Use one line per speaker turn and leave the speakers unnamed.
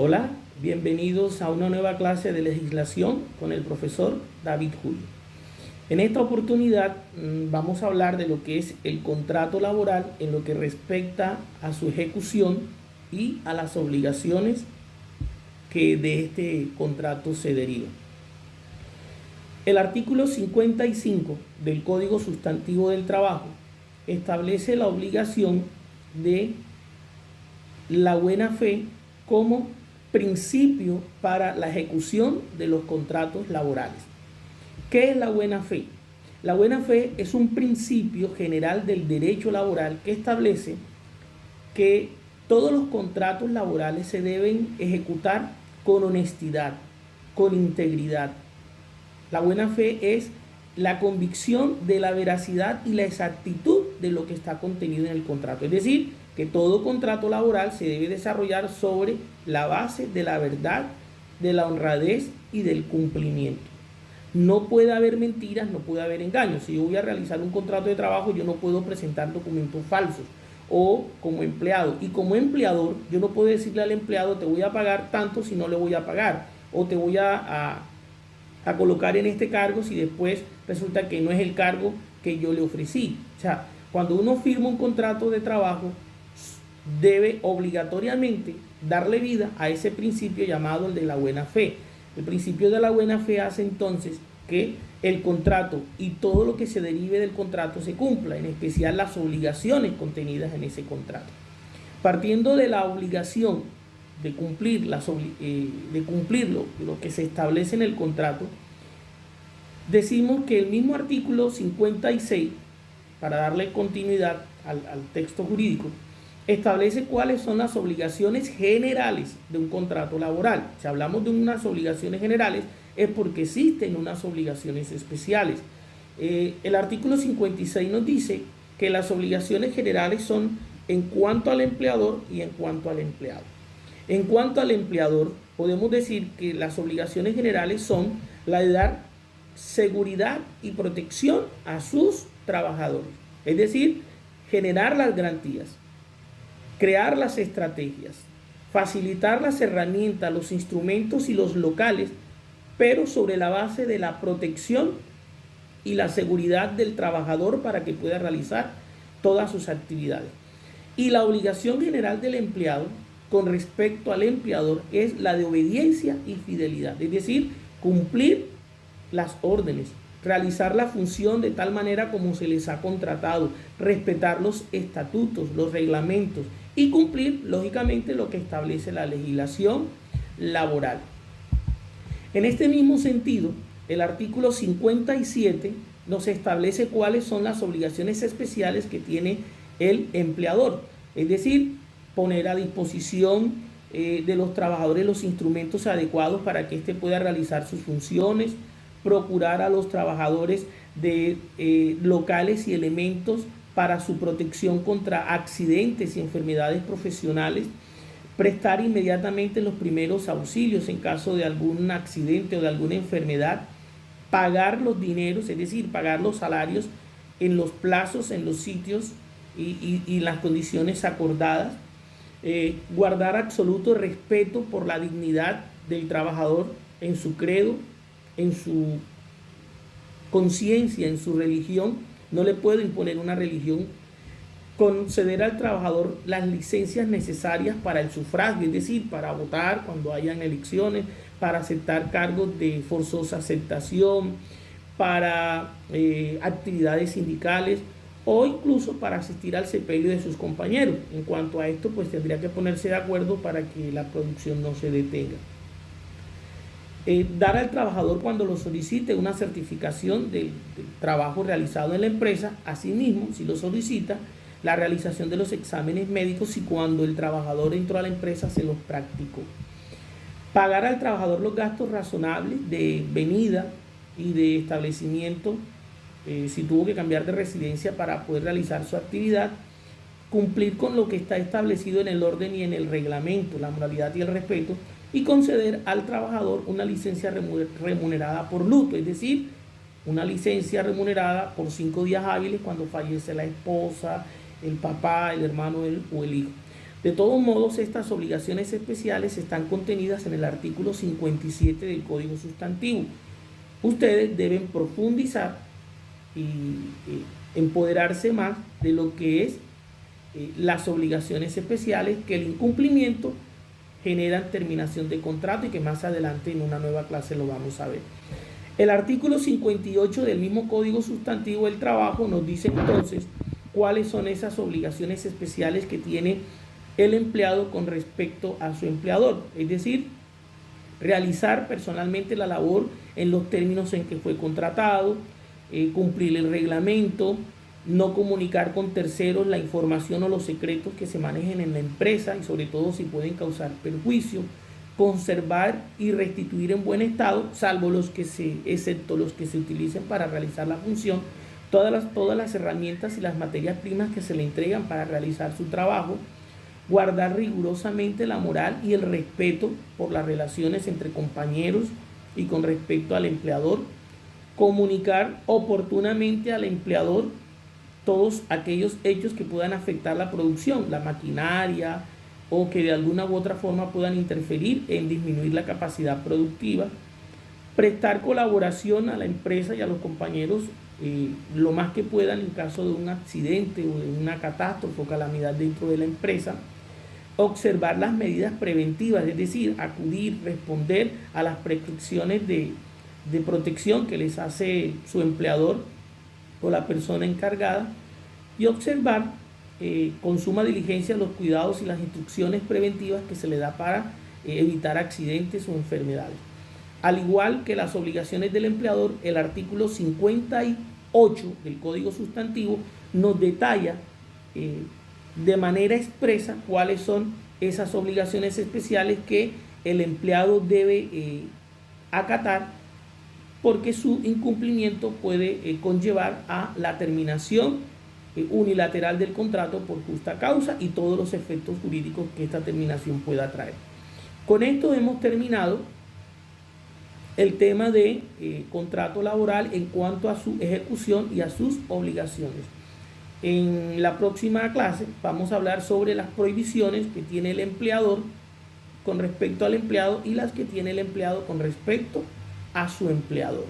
Hola, bienvenidos a una nueva clase de legislación con el profesor David Julio. En esta oportunidad vamos a hablar de lo que es el contrato laboral en lo que respecta a su ejecución y a las obligaciones que de este contrato se derivan. El artículo 55 del Código Sustantivo del Trabajo establece la obligación de la buena fe como principio para la ejecución de los contratos laborales. ¿Qué es la buena fe? La buena fe es un principio general del derecho laboral que establece que todos los contratos laborales se deben ejecutar con honestidad, con integridad. La buena fe es la convicción de la veracidad y la exactitud de lo que está contenido en el contrato. Es decir, que todo contrato laboral se debe desarrollar sobre la base de la verdad, de la honradez y del cumplimiento. No puede haber mentiras, no puede haber engaños. Si yo voy a realizar un contrato de trabajo, yo no puedo presentar documentos falsos. O como empleado y como empleador, yo no puedo decirle al empleado, te voy a pagar tanto si no le voy a pagar. O te voy a colocar en este cargo si después resulta que no es el cargo que yo le ofrecí. O sea, cuando uno firma un contrato de trabajo, debe obligatoriamente darle vida a ese principio llamado el de la buena fe. El principio de la buena fe hace entonces que el contrato y todo lo que se derive del contrato se cumpla, en especial las obligaciones contenidas en ese contrato. Partiendo de la obligación de cumplir, lo que se establece en el contrato, decimos que el mismo artículo 56, para darle continuidad al texto jurídico, establece cuáles son las obligaciones generales de un contrato laboral. Si hablamos de unas obligaciones generales, es porque existen unas obligaciones especiales. El artículo 56 nos dice que las obligaciones generales son en cuanto al empleador y en cuanto al empleado. En cuanto al empleador, podemos decir que las obligaciones generales son la de dar seguridad y protección a sus trabajadores. Es decir, generar las garantías, crear las estrategias, facilitar las herramientas, los instrumentos y los locales, pero sobre la base de la protección y la seguridad del trabajador para que pueda realizar todas sus actividades. Y la obligación general del empleado con respecto al empleador es la de obediencia y fidelidad, es decir, cumplir las órdenes, realizar la función de tal manera como se les ha contratado, respetar los estatutos, los reglamentos y cumplir, lógicamente, lo que establece la legislación laboral. En este mismo sentido, el artículo 57 nos establece cuáles son las obligaciones especiales que tiene el empleador, es decir, poner a disposición de los trabajadores los instrumentos adecuados para que éste pueda realizar sus funciones, procurar a los trabajadores de locales y elementos para su protección contra accidentes y enfermedades profesionales, prestar inmediatamente los primeros auxilios en caso de algún accidente o de alguna enfermedad, pagar los dineros, es decir, pagar los salarios en los plazos, en los sitios y las condiciones acordadas, guardar absoluto respeto por la dignidad del trabajador en su credo, en su conciencia, en su religión. No le puedo imponer una religión. Conceder al trabajador las licencias necesarias para el sufragio, es decir, para votar cuando hayan elecciones, para aceptar cargos de forzosa aceptación, para actividades sindicales o incluso para asistir al sepelio de sus compañeros. En cuanto a esto, pues tendría que ponerse de acuerdo para que la producción no se detenga. Dar al trabajador cuando lo solicite una certificación del trabajo realizado en la empresa, asimismo, si lo solicita, la realización de los exámenes médicos y cuando el trabajador entró a la empresa se los practicó. Pagar al trabajador los gastos razonables de venida y de establecimiento, si tuvo que cambiar de residencia para poder realizar su actividad, cumplir con lo que está establecido en el orden y en el reglamento, la moralidad y el respeto, y conceder al trabajador una licencia remunerada por luto, es decir, una licencia remunerada por 5 días hábiles cuando fallece la esposa, el papá, el hermano o el hijo. De todos modos, estas obligaciones especiales están contenidas en el artículo 57 del Código Sustantivo. Ustedes deben profundizar y empoderarse más de lo que es las obligaciones especiales, que el incumplimiento generan terminación de contrato y que más adelante en una nueva clase lo vamos a ver. El artículo 58 del mismo Código Sustantivo del Trabajo nos dice entonces cuáles son esas obligaciones especiales que tiene el empleado con respecto a su empleador, es decir, realizar personalmente la labor en los términos en que fue contratado, cumplir el reglamento, no comunicar con terceros la información o los secretos que se manejen en la empresa y sobre todo si pueden causar perjuicio, conservar y restituir en buen estado, excepto los que se utilicen para realizar la función, todas las herramientas y las materias primas que se le entregan para realizar su trabajo, guardar rigurosamente la moral y el respeto por las relaciones entre compañeros y con respecto al empleador, comunicar oportunamente al empleador todos aquellos hechos que puedan afectar la producción, la maquinaria, o que de alguna u otra forma puedan interferir en disminuir la capacidad productiva, prestar colaboración a la empresa y a los compañeros lo más que puedan en caso de un accidente o de una catástrofe o calamidad dentro de la empresa, observar las medidas preventivas, es decir, acudir, responder a las prescripciones de protección que les hace su empleador o la persona encargada, y observar con suma diligencia los cuidados y las instrucciones preventivas que se le da para evitar accidentes o enfermedades. Al igual que las obligaciones del empleador, el artículo 58 del Código Sustantivo nos detalla de manera expresa cuáles son esas obligaciones especiales que el empleado debe acatar, porque su incumplimiento puede conllevar a la terminación unilateral del contrato por justa causa y todos los efectos jurídicos que esta terminación pueda traer. Con esto hemos terminado el tema de contrato laboral en cuanto a su ejecución y a sus obligaciones. En la próxima clase vamos a hablar sobre las prohibiciones que tiene el empleador con respecto al empleado y las que tiene el empleado con respecto a su empleador.